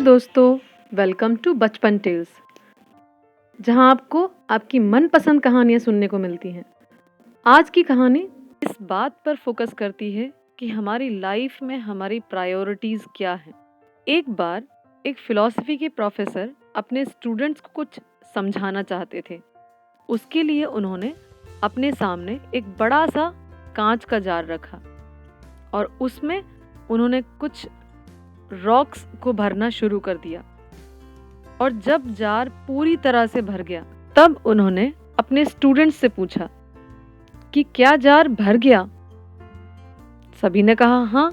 दोस्तों, welcome to बचपन tales, जहां आपको आपकी मनपसंद कहानियां सुनने को मिलती हैं। आज की कहानी इस बात पर फोकस करती है कि हमारी लाइफ में हमारी प्रायोरिटीज़ क्या हैं। एक बार एक फिलॉसफी के प्रोफेसर अपने स्टूडेंट्स को कुछ समझाना चाहते थे। उसके लिए उन्होंने अपने सामने एक बड़ा सा कांच का जार रखा और उसमें उन्होंने कुछ रॉक्स को भरना शुरू कर दिया। और जब जार पूरी तरह से भर गया तब उन्होंने अपने स्टूडेंट्स से पूछा कि क्या जार भर गया? सभी ने कहा हाँ।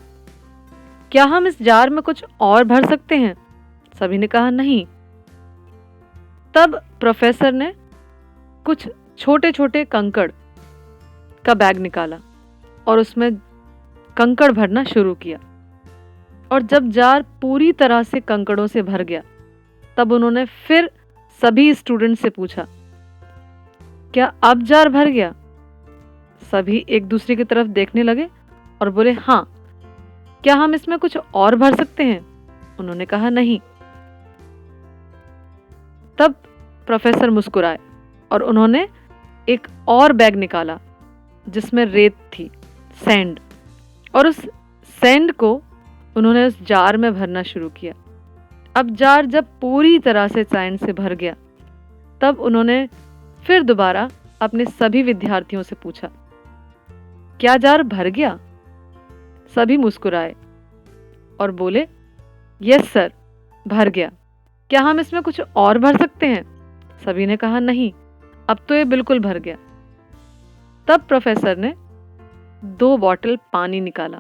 क्या हम इस जार में कुछ और भर सकते हैं? सभी ने कहा नहीं। तब प्रोफेसर ने कुछ छोटे छोटे कंकड़ का बैग निकाला और उसमें कंकड़ भरना शुरू किया। और जब जार पूरी तरह से कंकड़ों से भर गया तब उन्होंने फिर सभी स्टूडेंट से पूछा, क्या अब जार भर गया? सभी एक दूसरे की तरफ देखने लगे और बोले हाँ। क्या हम इसमें कुछ और भर सकते हैं? उन्होंने कहा नहीं। तब प्रोफेसर मुस्कुराए और उन्होंने एक और बैग निकाला जिसमें रेत थी, सैंड, और उस सैंड को उन्होंने उस जार में भरना शुरू किया। अब जार जब पूरी तरह से सैंड से भर गया तब उन्होंने फिर दोबारा अपने सभी विद्यार्थियों से पूछा, क्या जार भर गया? सभी मुस्कुराए और बोले यस सर, भर गया। क्या हम इसमें कुछ और भर सकते हैं? सभी ने कहा नहीं, अब तो ये बिल्कुल भर गया। तब प्रोफेसर ने 2 बॉटल पानी निकाला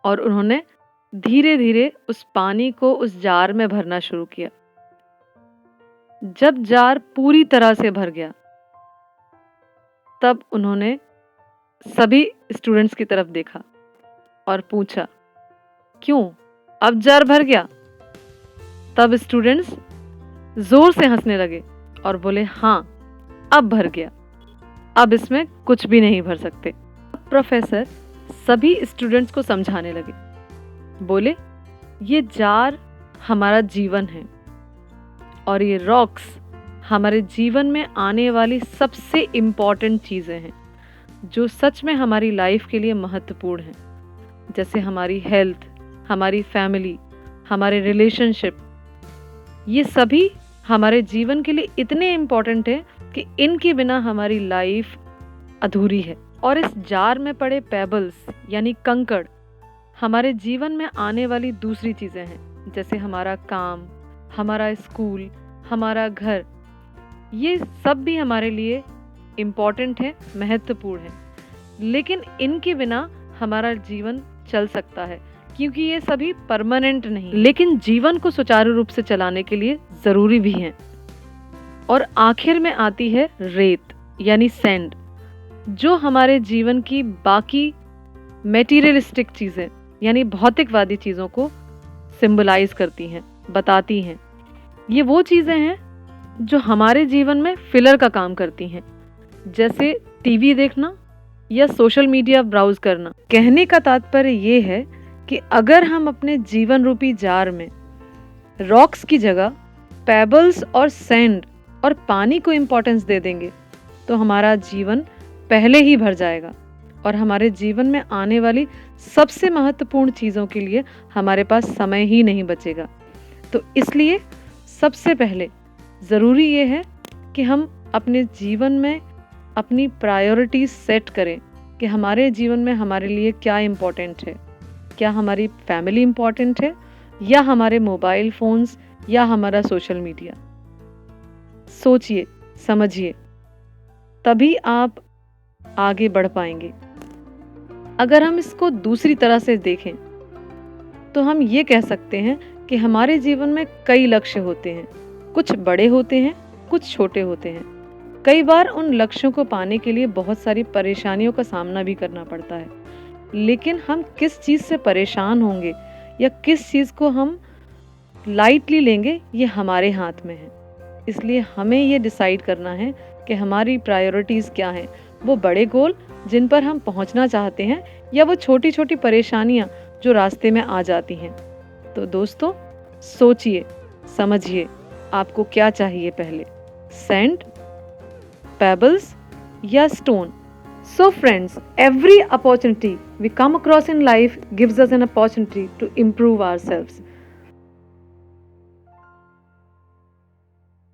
और उन्होंने धीरे धीरे उस पानी को उस जार में भरना शुरू किया। जब जार पूरी तरह से भर गया तब उन्होंने सभी स्टूडेंट्स की तरफ देखा और पूछा, क्यों, अब जार भर गया? तब स्टूडेंट्स जोर से हंसने लगे और बोले हाँ, अब भर गया, अब इसमें कुछ भी नहीं भर सकते। प्रोफेसर सभी स्टूडेंट्स को समझाने लगे, बोले ये जार हमारा जीवन है और ये रॉक्स हमारे जीवन में आने वाली सबसे इम्पॉर्टेंट चीज़ें हैं जो सच में हमारी लाइफ के लिए महत्वपूर्ण हैं, जैसे हमारी हेल्थ, हमारी फैमिली, हमारे रिलेशनशिप। ये सभी हमारे जीवन के लिए इतने इम्पॉर्टेंट हैं कि इनके बिना हमारी लाइफ अधूरी है। और इस जार में पड़े पेबल्स यानी कंकड़ हमारे जीवन में आने वाली दूसरी चीज़ें हैं, जैसे हमारा काम, हमारा स्कूल, हमारा घर। ये सब भी हमारे लिए इम्पॉर्टेंट है, महत्वपूर्ण है, लेकिन इनके बिना हमारा जीवन चल सकता है क्योंकि ये सभी परमानेंट नहीं, लेकिन जीवन को सुचारू रूप से चलाने के लिए ज़रूरी भी हैं। और आखिर में आती है रेत यानी सैंड, जो हमारे जीवन की बाकी मेटीरियलिस्टिक चीज़ें यानी भौतिकवादी चीज़ों को सिंबलाइज करती हैं, बताती हैं। ये वो चीज़ें हैं जो हमारे जीवन में फिलर का काम करती हैं, जैसे टीवी देखना या सोशल मीडिया ब्राउज करना। कहने का तात्पर्य ये है कि अगर हम अपने जीवन रूपी जार में रॉक्स की जगह पेबल्स और सैंड और पानी को इम्पोर्टेंस दे देंगे तो हमारा जीवन पहले ही भर जाएगा और हमारे जीवन में आने वाली सबसे महत्वपूर्ण चीज़ों के लिए हमारे पास समय ही नहीं बचेगा। तो इसलिए सबसे पहले ज़रूरी ये है कि हम अपने जीवन में अपनी प्रायोरिटीज़ सेट करें कि हमारे जीवन में हमारे लिए क्या इम्पोर्टेंट है। क्या हमारी फैमिली इम्पोर्टेंट है या हमारे मोबाइल फ़ोन्स या हमारा सोशल मीडिया? सोचिए, समझिए, तभी आप आगे बढ़ पाएंगे। अगर हम इसको दूसरी तरह से देखें तो हम ये कह सकते हैं कि हमारे जीवन में कई लक्ष्य होते हैं, कुछ बड़े होते हैं, कुछ छोटे होते हैं। कई बार उन लक्ष्यों को पाने के लिए बहुत सारी परेशानियों का सामना भी करना पड़ता है, लेकिन हम किस चीज़ से परेशान होंगे या किस चीज़ को हम लाइटली लेंगे ये हमारे हाथ में है। इसलिए हमें ये डिसाइड करना है कि हमारी प्रायोरिटीज़ क्या हैं, वो बड़े गोल जिन पर हम पहुंचना चाहते हैं या वो छोटी छोटी परेशानियां जो रास्ते में आ जाती हैं। तो दोस्तों, सोचिए, समझिए, आपको क्या चाहिए पहले, सैंड, पेबल्स या stone? So friends, every opportunity we come across in life gives us an opportunity to improve ourselves.